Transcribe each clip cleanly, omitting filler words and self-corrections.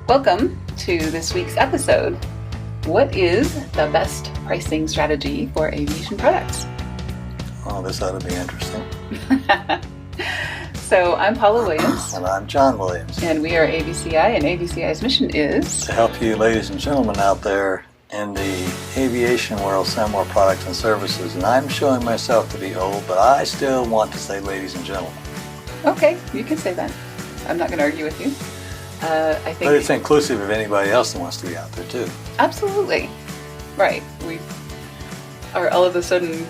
Welcome to this week's episode. What is the best pricing strategy for aviation products? Oh, this ought to be interesting. So I'm Paula Williams. And I'm John Williams. And we are AVCI, and AVCI's mission is to help you ladies and gentlemen out there in the aviation world sell more products and services. And I'm showing myself to be old, but I still want to say ladies and gentlemen. Okay, you can say that. I'm not going to argue with you. I think, but it's inclusive of anybody else that wants to be out there too. Absolutely. Right. We are all of a sudden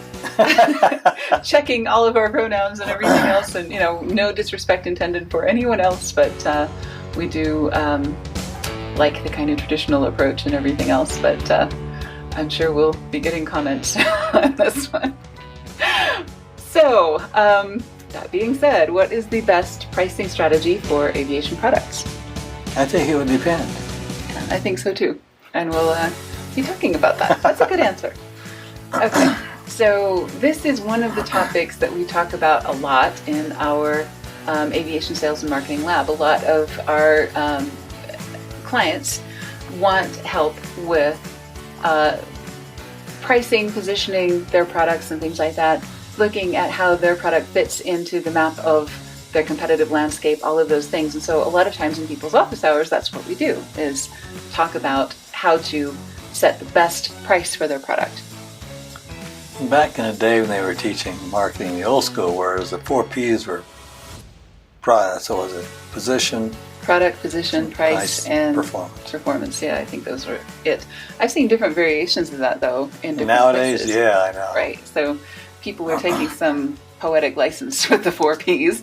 checking all of our pronouns and everything else, and no disrespect intended for anyone else, but we do like the kind of traditional approach and everything else, but I'm sure we'll be getting comments on this one. So, that being said, what is the best pricing strategy for aviation products? I think it would depend. I think so too, and we'll be talking about that. That's a good answer. Okay, so this is one of the topics that we talk about a lot in our Aviation Sales and Marketing Lab. A lot of our clients want help with pricing, positioning their products and things like that, looking at how their product fits into the map of their competitive landscape, all of those things. And so a lot of times in people's office hours, that's what we do, is talk about how to set the best price for their product. Back in the day when they were teaching marketing the old school, whereas the 4 P's were so was it position, product, position, price, and performance. Yeah, I think those were it. I've seen different variations of that though in different nowadays places. Yeah, I know. Right. So people were taking some poetic license with the 4 P's,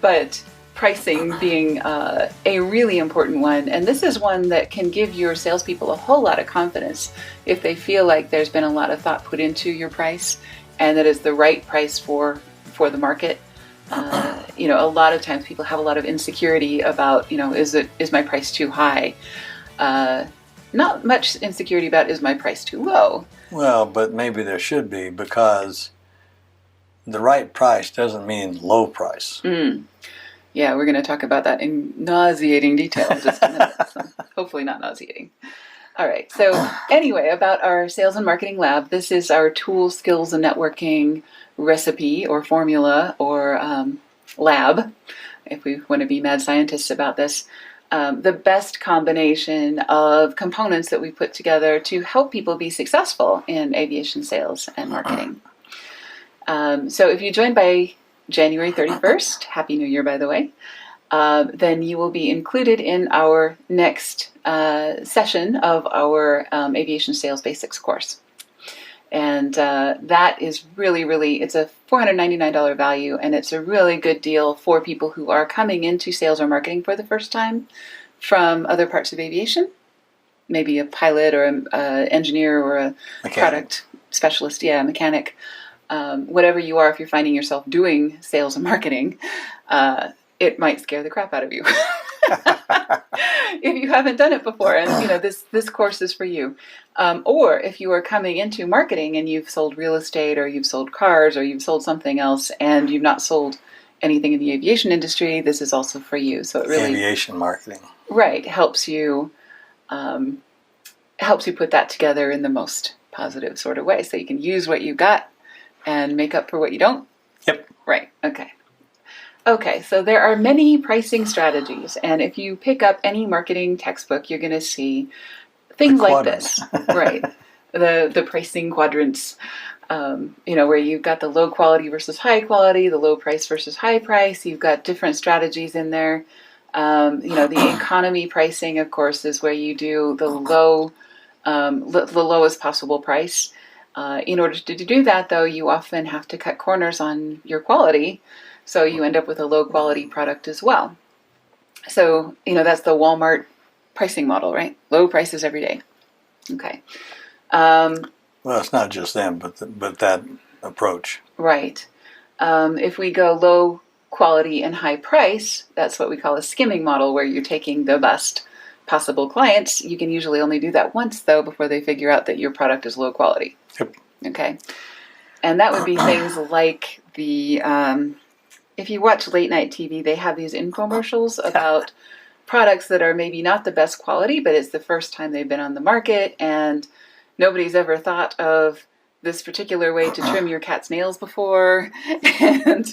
but pricing being a really important one. And this is one that can give your salespeople a whole lot of confidence if they feel like there's been a lot of thought put into your price and that it's the right price for the market. A lot of times people have a lot of insecurity about, is my price too high? Not much insecurity about, is my price too low? Well, but maybe there should be, because the right price doesn't mean low price. Yeah, we're going to talk about that in nauseating detail in just a minute. So hopefully not nauseating. All right. So anyway, about our Sales and Marketing Lab, this is our tools, skills, and networking recipe or formula or lab, if we want to be mad scientists about this. The best combination of components that we put together to help people be successful in aviation sales and marketing. So if you join by January 31st, Happy New Year, by the way, then you will be included in our next session of our Aviation Sales Basics course. And that is really, it's a $499 value, and it's a really good deal for people who are coming into sales or marketing for the first time from other parts of aviation, maybe a pilot or an engineer or a product specialist, mechanic. Whatever you are, if you're finding yourself doing sales and marketing, it might scare the crap out of you if you haven't done it before. And this course is for you. Or if you are coming into marketing and you've sold real estate, or you've sold cars, or you've sold something else, and you've not sold anything in the aviation industry, this is also for you. So it really aviation marketing, right, helps you put that together in the most positive sort of way, so you can use what you got and make up for what you don't? Yep. Right. Okay, so there are many pricing strategies, and if you pick up any marketing textbook, you're going to see things like this. Right. The pricing quadrants, where you've got the low quality versus high quality, the low price versus high price. You've got different strategies in there. The economy pricing, of course, is where you do the lowest possible price. In order to do that, though, you often have to cut corners on your quality, so you end up with a low-quality product as well. So, that's the Walmart pricing model, right? Low prices every day. Okay. Well, it's not just them, but that approach. Right. If we go low quality and high price, that's what we call a skimming model, where you're taking the best possible clients. You can usually only do that once, though, before they figure out that your product is low quality. Yep. Okay. And that would be things like if you watch late night TV, they have these infomercials about products that are maybe not the best quality, but it's the first time they've been on the market and nobody's ever thought of this particular way to trim your cat's nails before. And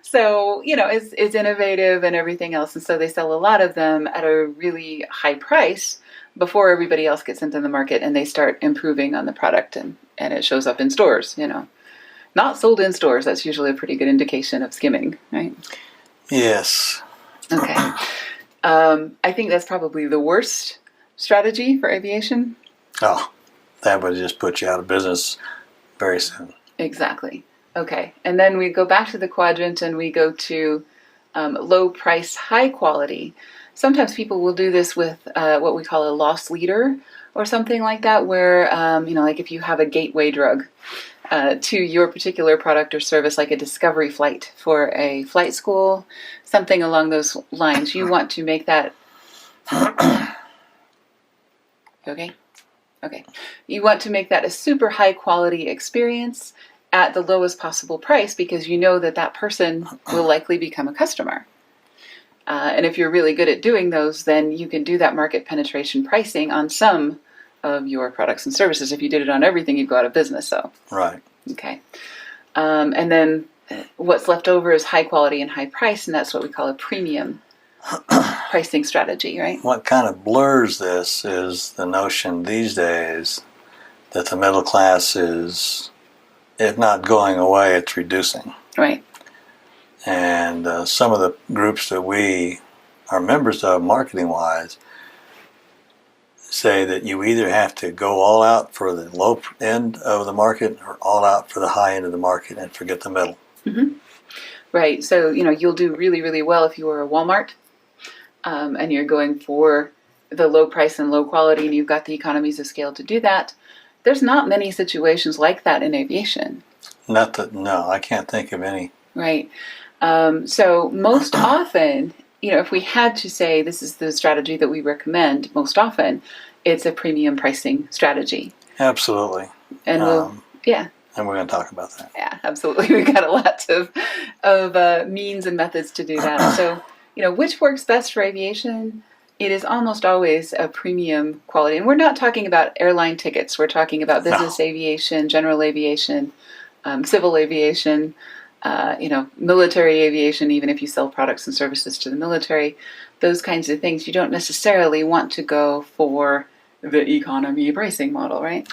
so, it's innovative and everything else. And so they sell a lot of them at a really high price before everybody else gets into the market, and they start improving on the product, and it shows up in stores, Not sold in stores, that's usually a pretty good indication of skimming, right? Yes. Okay. I think that's probably the worst strategy for aviation. Oh, that would just put you out of business very soon. Exactly. Okay. And then we go back to the quadrant and we go to low price, high quality. Sometimes people will do this with what we call a loss leader or something like that, where, like if you have a gateway drug to your particular product or service, like a discovery flight for a flight school, something along those lines, you want to make that... Okay? Okay. You want to make that a super high quality experience at the lowest possible price, because you know that that person will likely become a customer. And if you're really good at doing those, then you can do that market penetration pricing on some of your products and services. If you did it on everything, you'd go out of business. So right. Okay. And then what's left over is high quality and high price, and that's what we call a premium pricing strategy, right? What kind of blurs this is the notion these days that the middle class is, if not going away, it's reducing. Right. And some of the groups that we are members of, marketing-wise, say that you either have to go all out for the low end of the market or all out for the high end of the market and forget the middle. Mm-hmm. Right. So, you'll do really, really well if you are a Walmart and you're going for the low price and low quality, and you've got the economies of scale to do that. There's not many situations like that in aviation. No, I can't think of any. Right. So most often, if we had to say this is the strategy that we recommend, most often it's a premium pricing strategy. Absolutely. And and we're going to talk about that. Yeah, absolutely. We've got a lot of means and methods to do that. So, which works best for aviation? It is almost always a premium quality. And we're not talking about airline tickets. We're talking about business aviation, general aviation, civil aviation, military aviation, even if you sell products and services to the military, those kinds of things. You don't necessarily want to go for the economy pricing model, right?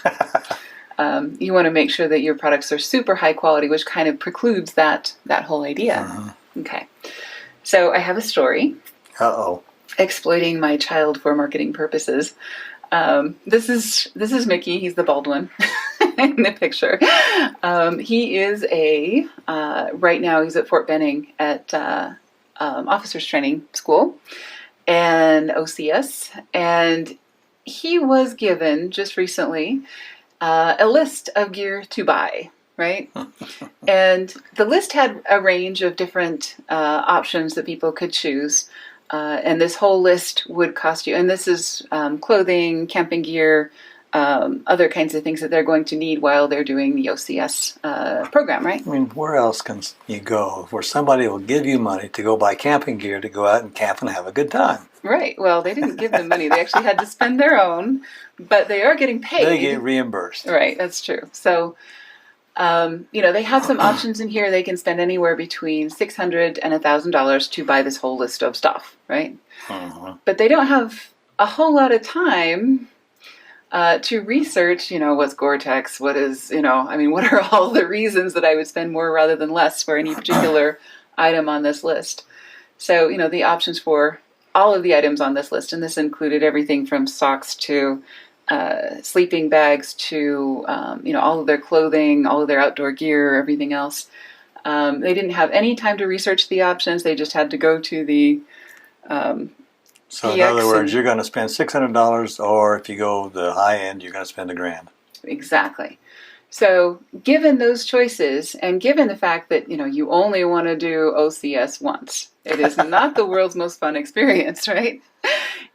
You want to make sure that your products are super high quality, which kind of precludes that whole idea. Mm-hmm. Okay. So I have a story. Uh-oh. Exploiting my child for marketing purposes. This is Mickey. He's the bald one in the picture. He is right now he's at Fort Benning at officers training school and OCS, and he was given just recently a list of gear to buy. Right? And the list had a range of different options that people could choose. And this whole list would cost you, and this is clothing, camping gear, other kinds of things that they're going to need while they're doing the OCS program, right? I mean, where else can you go where somebody will give you money to go buy camping gear to go out and camp and have a good time? Right. Well, they didn't give them money. They actually had to spend their own, but they are getting paid. They get reimbursed. Right, that's true. So, they have some options in here. They can spend anywhere between $600 and $1,000 to buy this whole list of stuff, right? Mm-hmm. But they don't have a whole lot of time to research, what's Gore-Tex, what is, what are all the reasons that I would spend more rather than less for any particular item on this list. So, the options for all of the items on this list, and this included everything from socks to sleeping bags to, all of their clothing, all of their outdoor gear, everything else. They didn't have any time to research the options. They just had to go to the So in other words, you're going to spend $600, or if you go the high end, you're going to spend $1,000. Exactly. So given those choices, and given the fact that, you only want to do OCS once, it is not the world's most fun experience, right?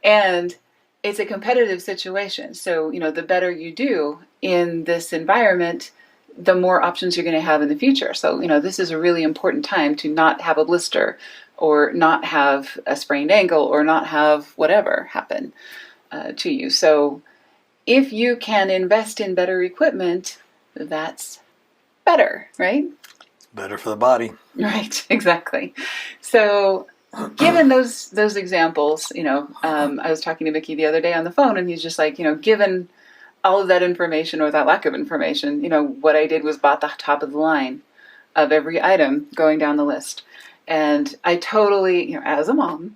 And it's a competitive situation. So, the better you do in this environment, the more options you're going to have in the future. So, this is a really important time to not have a blister or not have a sprained ankle or not have whatever happen to you. So if you can invest in better equipment, that's better, right? Better for the body. Right, exactly. So given those examples, I was talking to Mickey the other day on the phone, and he's just like, given all of that information or that lack of information, what I did was bought the top of the line of every item going down the list. And I totally, as a mom,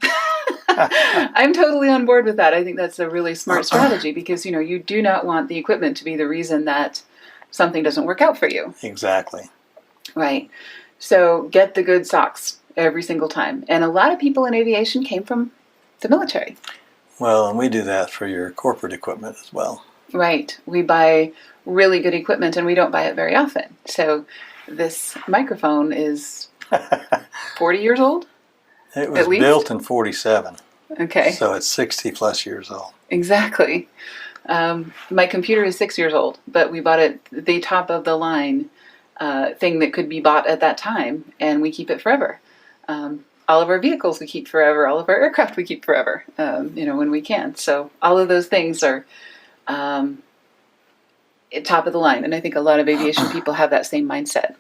I'm totally on board with that. I think that's a really smart strategy because, you do not want the equipment to be the reason that something doesn't work out for you. Exactly. Right. So get the good socks every single time. And a lot of people in aviation came from the military. Well, and we do that for your corporate equipment as well. Right. We buy really good equipment and we don't buy it very often. So this microphone is 40 years old? It was built in 47. Okay. So it's 60 plus years old. Exactly. My computer is 6 years old, but we bought it the top of the line thing that could be bought at that time, and we keep it forever. All of our vehicles we keep forever. All of our aircraft we keep forever, when we can. So all of those things are top of the line, and I think a lot of aviation people have that same mindset.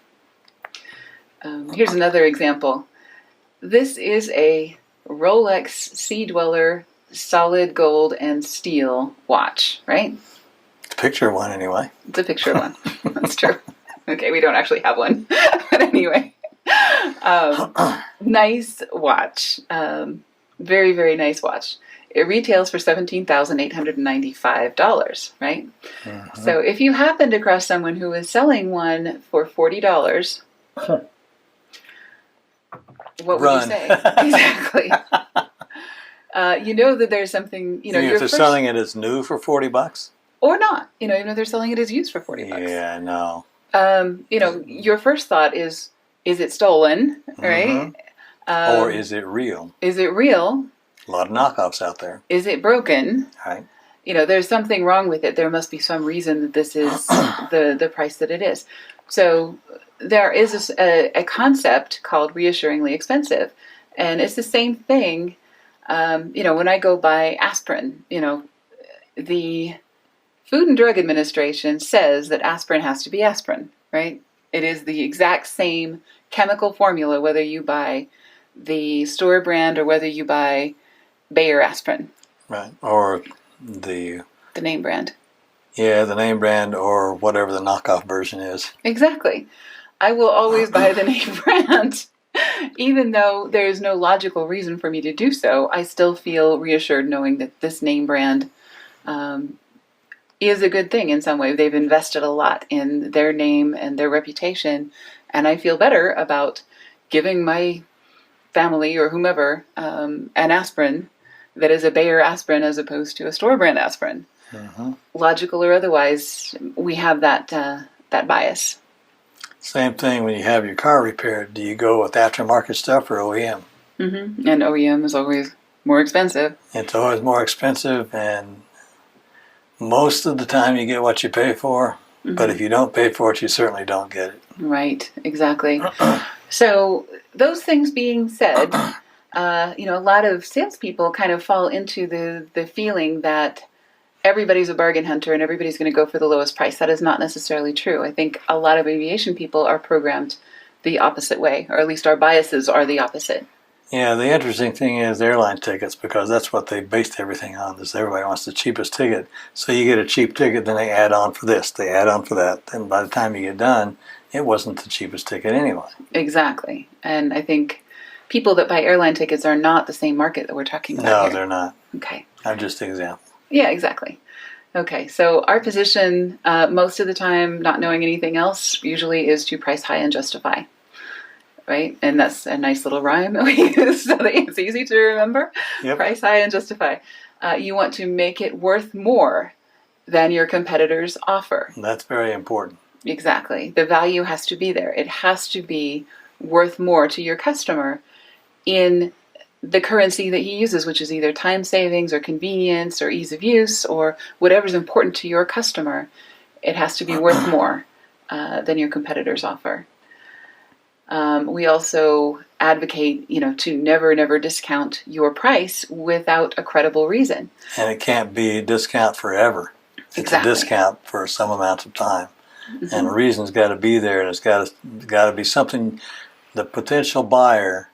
Here's another example. This is a Rolex Sea Dweller solid gold and steel watch, right? It's a picture of one anyway. It's a picture of one. That's true. Okay, we don't actually have one. But anyway. Nice watch. Very, very nice watch. It retails for $17,895, right? Mm-hmm. So if you happened across someone who was selling one for $40, what would you say? Exactly. You know that there's something, if they're selling it as new for $40? Or not. Even if they're selling it as used for $40. Yeah, no. Your first thought is it stolen, right? Mm-hmm. Or is it real? Is it real? A lot of knockoffs out there. Is it broken? Right. There's something wrong with it. There must be some reason that this is the price that it is. So there is a concept called reassuringly expensive. And it's the same thing, when I go buy aspirin, the Food and Drug Administration says that aspirin has to be aspirin, right? It is the exact same chemical formula, whether you buy the store brand or whether you buy Bayer aspirin. Right. Or the name brand. Yeah, the name brand or whatever the knockoff version is. Exactly. I will always buy the name brand. Even though there is no logical reason for me to do so, I still feel reassured knowing that this name brand is a good thing in some way. They've invested a lot in their name and their reputation, and I feel better about giving my family or whomever an aspirin that is a Bayer aspirin as opposed to a store brand aspirin. Mm-hmm. Logical or otherwise, we have that bias. Same thing when you have your car repaired. Do you go with aftermarket stuff or OEM? Mm-hmm. And OEM is always more expensive. It's always more expensive, and most of the time you get what you pay for. Mm-hmm. But if you don't pay for it, you certainly don't get it. Right, exactly. So those things being said, a lot of salespeople kind of fall into the feeling that everybody's a bargain hunter and everybody's going to go for the lowest price. That is not necessarily true. I think a lot of aviation people are programmed the opposite way, or at least our biases are the opposite. Yeah, the interesting thing is airline tickets, because that's what they based everything on, is everybody wants the cheapest ticket. So you get a cheap ticket, then they add on for this, they add on for that. And by the time you get done, it wasn't the cheapest ticket anyway. Exactly. And I think people that buy airline tickets are not the same market that we're talking about No, here. they're not. Okay. I'm just an example. Yeah, exactly. Okay, so our position, most of the time, not knowing anything else, usually is to price high and justify, right? And that's a nice little rhyme that we use so that it's easy to remember. Yep. Price high and justify. You want to make it worth more than your competitors offer. That's very important. Exactly. The value has to be there. It has to be worth more to your customer in the currency that he uses, which is either time savings or convenience or ease of use or whatever's important to your customer. It has to be worth more than your competitors offer. We also advocate, to never discount your price without a credible reason. And it can't be a discount forever. It's Exactly. a discount for some amount of time. Mm-hmm. And the reason's got to be there, and it's got to be something the potential buyer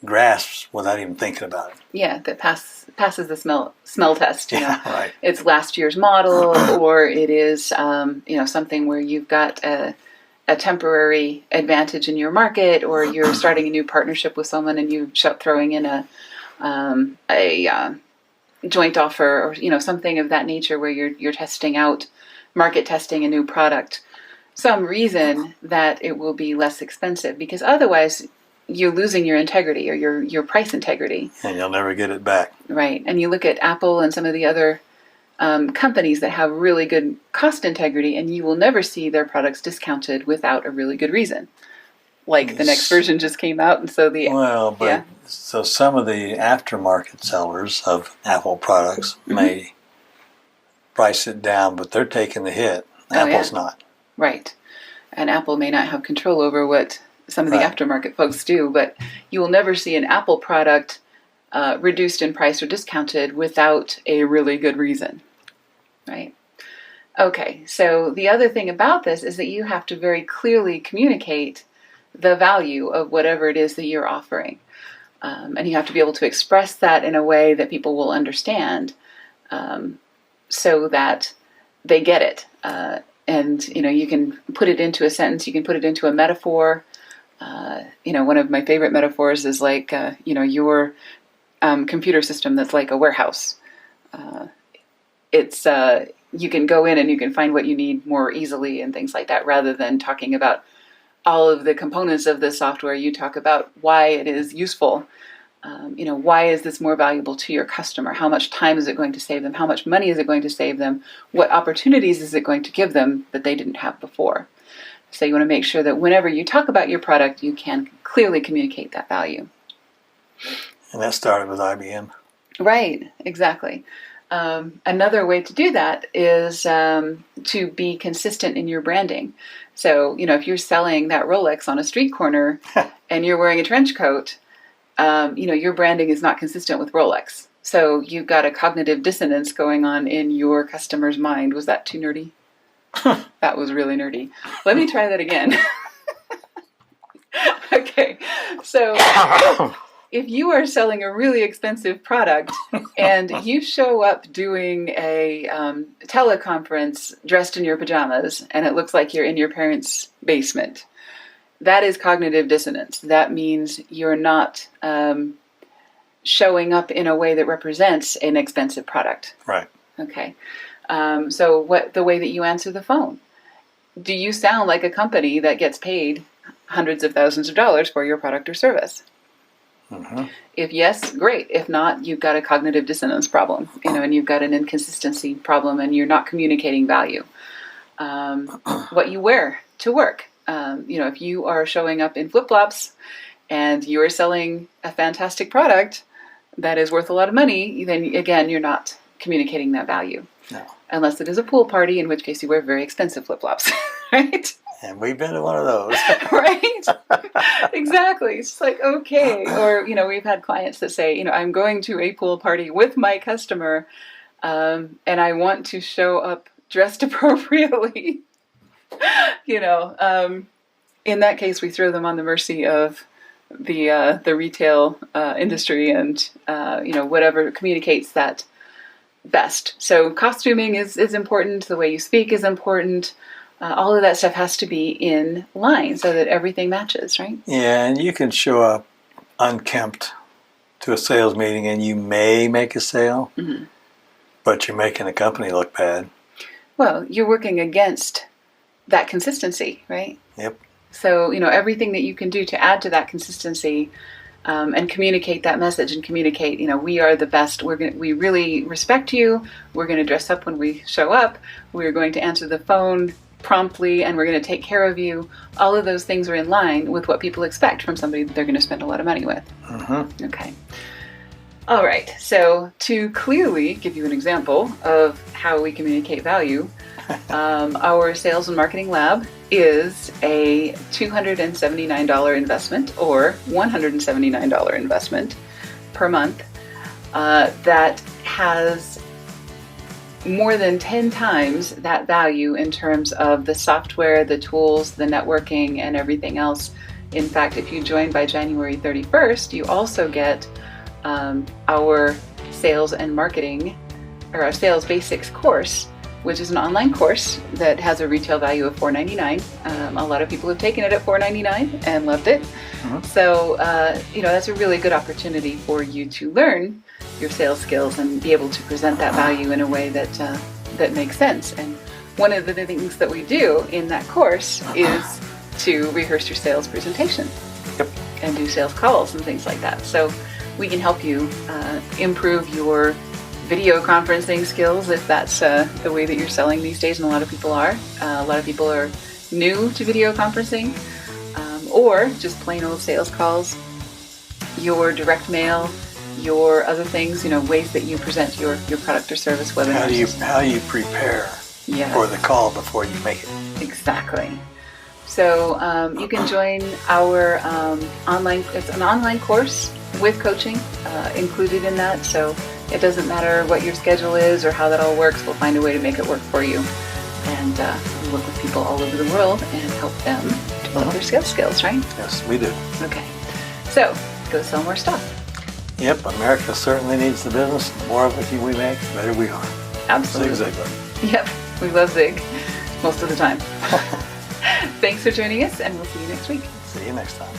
grasps without even thinking about it. Yeah, that passes the smell test. Yeah, right. It's last year's model, or it is something where you've got a temporary advantage in your market, or you're starting a new partnership with someone and you're throwing in a joint offer, or something of that nature where you're market testing a new product. Some reason that it will be less expensive, because otherwise you're losing your integrity, or your price integrity. And you'll never get it back. Right. And you look at Apple and some of the other companies that have really good cost integrity, and you will never see their products discounted without a really good reason. Like the next version just came out, and so so some of the aftermarket sellers of Apple products may price it down, but they're taking the hit. Apple's not. Right. And Apple may not have control over what some of the aftermarket folks do, but you will never see an Apple product reduced in price or discounted without a really good reason. Right? Okay, so the other thing about this is that you have to very clearly communicate the value of whatever it is that you're offering. And you have to be able to express that in a way that people will understand, so that they get it. And you can put it into a sentence, you can put it into a metaphor. One of my favorite metaphors is like, your computer system that's like a warehouse. You can go in and you can find what you need more easily and things like that, rather than talking about all of the components of the software. You talk about why it is useful. Why is this more valuable to your customer? How much time is it going to save them? How much money is it going to save them? What opportunities is it going to give them that they didn't have before? So you want to make sure that whenever you talk about your product, you can clearly communicate that value. And that started with IBM. Right, exactly. Another way to do that is to be consistent in your branding. So, if you're selling that Rolex on a street corner and you're wearing a trench coat, your branding is not consistent with Rolex. So you've got a cognitive dissonance going on in your customer's mind. Was that too nerdy? That was really nerdy. Let me try that again. Okay, so if you are selling a really expensive product and you show up doing a teleconference dressed in your pajamas and it looks like you're in your parents' basement, that is cognitive dissonance. That means you're not showing up in a way that represents an expensive product. Right. Okay. So the way that you answer the phone, do you sound like a company that gets paid hundreds of thousands of dollars for your product or service? Mm-hmm. If yes, great. If not, you've got a cognitive dissonance problem, and you've got an inconsistency problem, and you're not communicating value. What you wear to work. If you are showing up in flip-flops and you are selling a fantastic product that is worth a lot of money, then again, you're not communicating that value. No. Unless it is a pool party, in which case you wear very expensive flip-flops, right? And we've been to one of those. Right? Exactly. It's like, okay. Or, we've had clients that say, I'm going to a pool party with my customer, and I want to show up dressed appropriately. In that case, we throw them on the mercy of the retail industry and, whatever communicates that best. So costuming is important. The way you speak is important. All of that stuff has to be in line so that everything matches, right? Yeah, and you can show up unkempt to a sales meeting and you may make a sale, but you're making the company look bad. Well, you're working against that consistency, right? Yep. So, everything that you can do to add to that consistency and communicate that message and communicate, we are the best. We really respect you. We're going to dress up when we show up. We're going to answer the phone promptly, and we're going to take care of you. All of those things are in line with what people expect from somebody that they're going to spend a lot of money with. Mm-hmm. Okay. All right, so to clearly give you an example of how we communicate value, our Sales and Marketing Lab is a $279 investment or $179 investment per month that has more than 10 times that value in terms of the software, the tools, the networking, and everything else. In fact, if you join by January 31st, you also get our sales and marketing, or our sales basics course, which is an online course that has a retail value of $4.99. A lot of people have taken it at $4.99 and loved it. So, that's a really good opportunity for you to learn your sales skills and be able to present that value in a way that makes sense. And one of the things that we do in that course is to rehearse your sales presentation. Yep. And do sales calls and things like that. So we can help you improve your video conferencing skills if that's the way that you're selling these days, and a lot of people are. A lot of people are new to video conferencing, or just plain old sales calls, your direct mail, your other things, ways that you present your product or service webinars. How do you prepare for the call before you make it? Exactly. So you can join our it's an online course with coaching included in that. So it doesn't matter what your schedule is or how that all works. We'll find a way to make it work for you. And we work with people all over the world and help them develop their sales skills, right? Yes, we do. Okay. So go sell more stuff. Yep, America certainly needs the business. The more of it we make, the better we are. Absolutely. Zig Ziglar. Yep, we love Zig most of the time. Thanks for joining us, and we'll see you next week. See you next time.